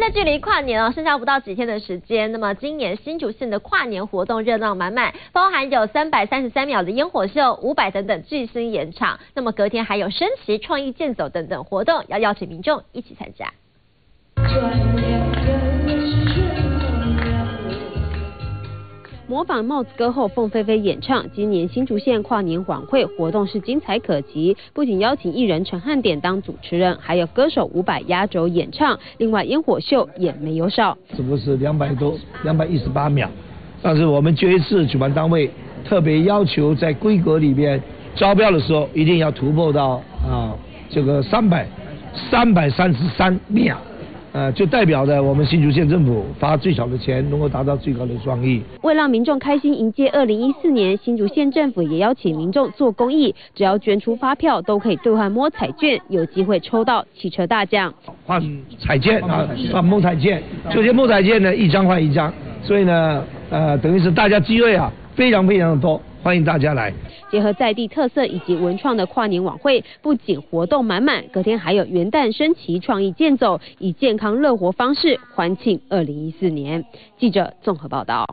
在距离跨年剩下不到几天的时间，那么今年新竹县的跨年活动热闹满满，包含有333秒的烟火秀、500等等巨星演唱，那么隔天还有升旗、创意健走等等活动，要邀请民众一起参加。模仿帽子歌后凤飞飞演唱，今年新竹县跨年晚会活动是精彩可期，不仅邀请艺人陈汉典当主持人，还有歌手伍佰压轴演唱，另外烟火秀也没有少。只不过是218秒，但是我们这一次主办单位特别要求在规格里边招标的时候一定要突破到这个333秒。就代表着我们新竹县政府发最少的钱，能够达到最高的创意。为让民众开心迎接2014年，新竹县政府也邀请民众做公益，只要捐出发票都可以兑换摸彩券，有机会抽到汽车大奖。换彩券换摸彩券，这些摸彩券呢一张换一张，所以呢等于是大家机会非常非常的多。欢迎大家来，结合在地特色以及文创的跨年晚会，不仅活动满满，隔天还有元旦升旗、创意健走，以健康乐活方式欢庆2014年。记者综合报道。